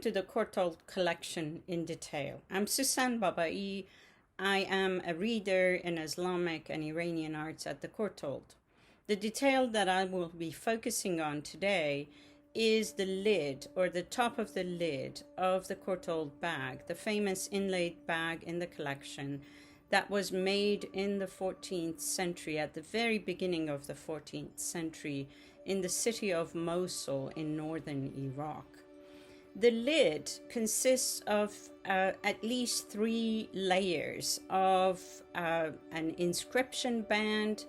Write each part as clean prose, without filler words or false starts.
to the Courtauld collection in detail. I'm Sussan Babaie. I am a reader in Islamic and Iranian arts at the Courtauld. The detail that I will be focusing on today is the lid, or the top of the lid, of the Courtauld bag, the famous inlaid bag in the collection that was made in the 14th century, at the very beginning of the 14th century, in the city of Mosul in northern Iraq. The lid consists of at least 3 layers of an inscription band,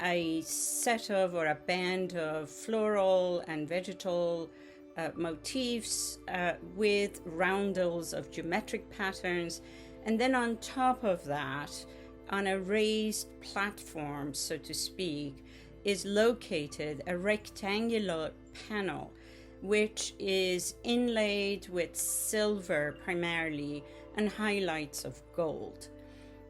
a set of or a band of floral and vegetal motifs with roundels of geometric patterns, and then on top of that, on a raised platform, so to speak, is located a rectangular panel which is inlaid with silver primarily and highlights of gold.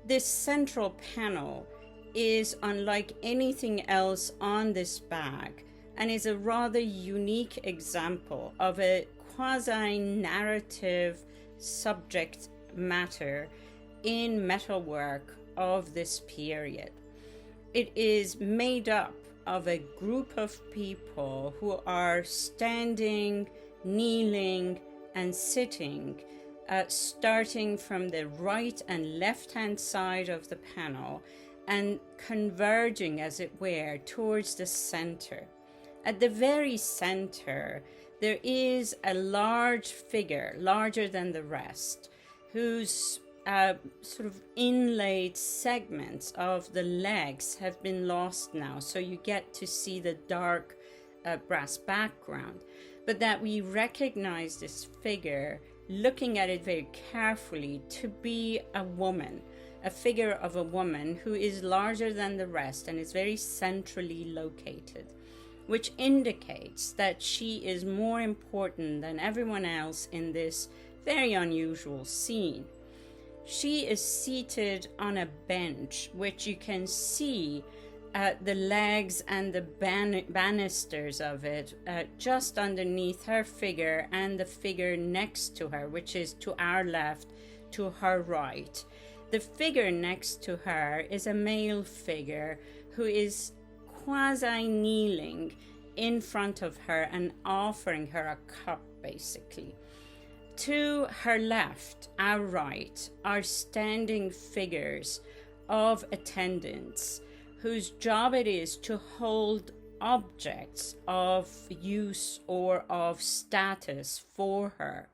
This central panel is unlike anything else on this bag and is a rather unique example of a quasi-narrative subject matter in metalwork of this period. It is made up of a group of people who are standing, kneeling, and sitting, starting from the right and left-hand side of the panel and converging, as it were, towards the center. At the very center, there is a large figure, larger than the rest, whose sort of inlaid segments of the legs have been lost now, so you get to see the dark brass background, but that we recognize this figure, looking at it very carefully, to be a woman, a figure of a woman who is larger than the rest and is very centrally located, which indicates that she is more important than everyone else in this very unusual scene. She is seated on a bench, which you can see the legs and the banisters of it just underneath her figure and the figure next to her, which is to our left, to her right. The figure next to her is a male figure who is quasi-kneeling in front of her and offering her a cup, basically. To her left, our right, are standing figures of attendants whose job it is to hold objects of use or of status for her.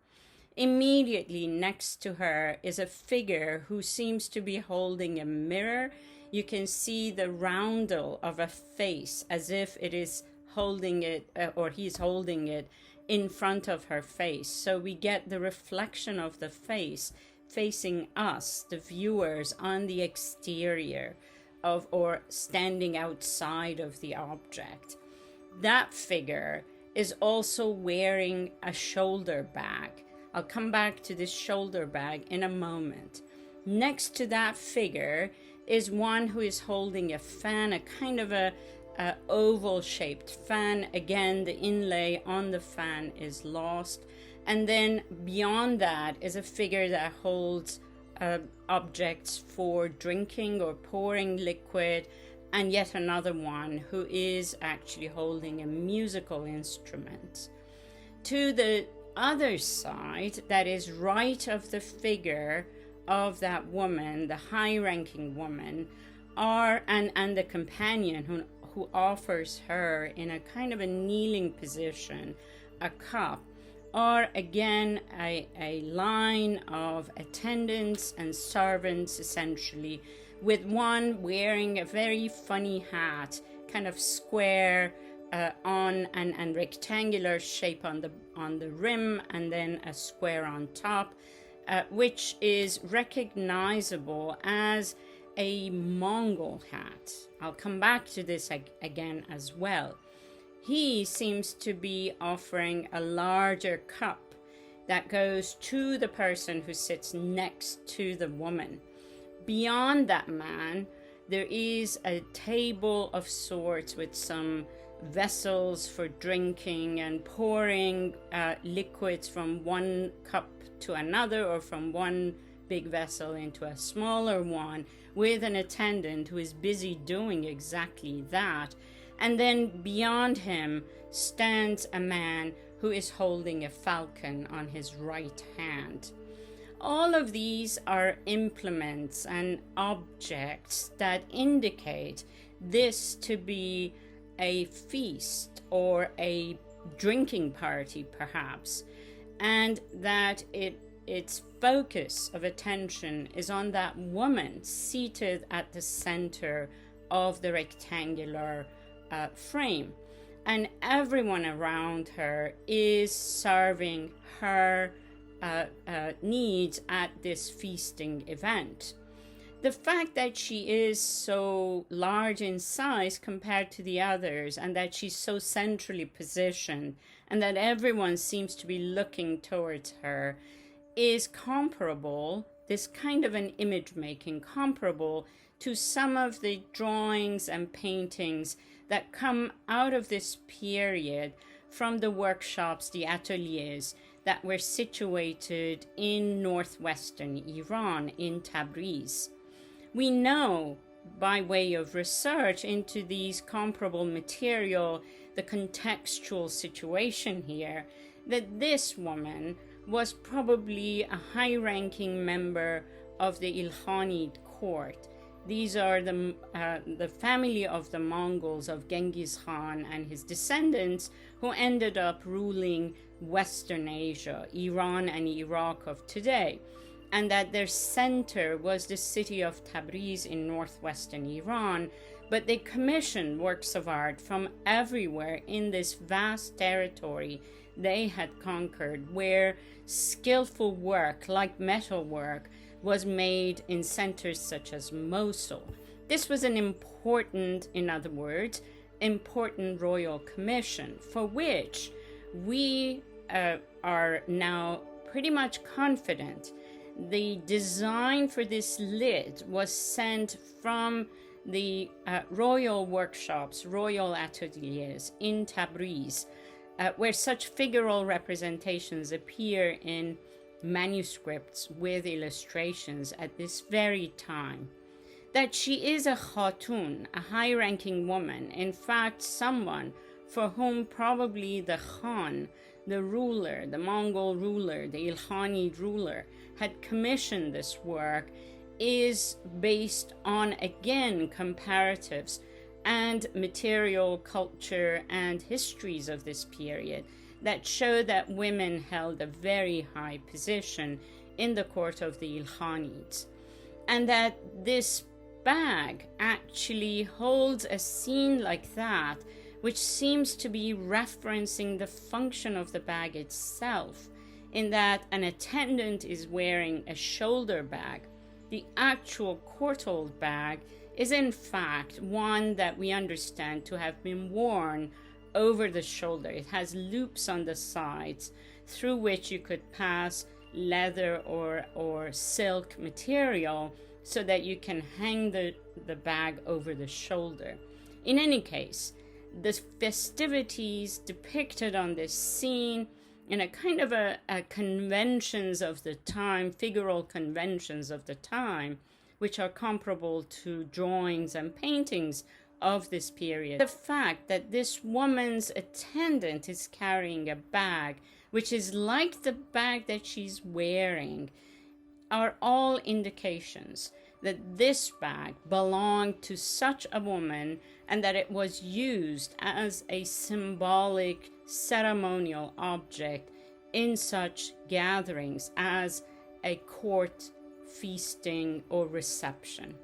Immediately next to her is a figure who seems to be holding a mirror. You can see the roundel of a face as if it is holding it, or he's holding it in front of her face. So we get the reflection of the face facing us, the viewers, on the exterior of, or standing outside of the object. That figure is also wearing a shoulder bag. I'll come back to this shoulder bag in a moment. Next to that figure is one who is holding a fan, a kind of a oval-shaped fan. Again, the inlay on the fan is lost. And then beyond that is a figure that holds objects for drinking or pouring liquid, and yet another one who is actually holding a musical instrument. To the other side, that is right of the figure of that woman, the high-ranking woman, and the companion who offers her in a kind of a kneeling position a cup, are again a line of attendants and servants, essentially, with one wearing a very funny hat, kind of square on and rectangular shape on the rim, and then a square on top, which is recognizable as a Mongol hat. I'll come back to this again as well. He seems to be offering a larger cup that goes to the person who sits next to the woman. Beyond that man There is a table of sorts with some vessels for drinking and pouring liquids from one cup to another, or from one big vessel into a smaller one, with an attendant who is busy doing exactly that. And then beyond him stands a man who is holding a falcon on his right hand. All of these are implements and objects that indicate this to be a feast or a drinking party, perhaps, and that its focus of attention is on that woman seated at the center of the rectangular frame, and everyone around her is serving her needs at this feasting event. The fact that she is so large in size compared to the others, and that she's so centrally positioned, and that everyone seems to be looking towards her, is comparable, this kind of an image making, comparable to some of the drawings and paintings that come out of this period from the workshops, the ateliers that were situated in northwestern Iran, in Tabriz. We know, by way of research into these comparable material, the contextual situation here, that this woman was probably a high-ranking member of the Il-Khanid court. These are the family of the Mongols, of Genghis Khan and his descendants, who ended up ruling Western Asia, Iran and Iraq of today, and that their center was the city of Tabriz in northwestern Iran, but they commissioned works of art from everywhere in this vast territory they had conquered, where skillful work like metalwork was made in centers such as Mosul. This was an important, in other words, important royal commission, for which we are now pretty much confident the design for this lid was sent from the royal workshops, royal ateliers in Tabriz, where such figural representations appear in manuscripts with illustrations at this very time. That she is a khatun, a high-ranking woman, in fact someone for whom probably the Khan, the ruler, the Mongol ruler, the Il-Khanid ruler, had commissioned this work, is based on, again, comparatives and material culture and histories of this period that show that women held a very high position in the court of the Il-Khanids, and that this bag actually holds a scene like that, which seems to be referencing the function of the bag itself, in that an attendant is wearing a shoulder bag. The actual Courtauld bag is in fact one that we understand to have been worn over the shoulder. It has loops on the sides through which you could pass leather or silk material so that you can hang the bag over the shoulder. In any case, the festivities depicted on this scene in a kind of a conventions of the time, figural conventions of the time, which are comparable to drawings and paintings of this period. The fact that this woman's attendant is carrying a bag, which is like the bag that she's wearing, are all indications that this bag belonged to such a woman, and that it was used as a symbolic ceremonial object in such gatherings as a court feasting or reception.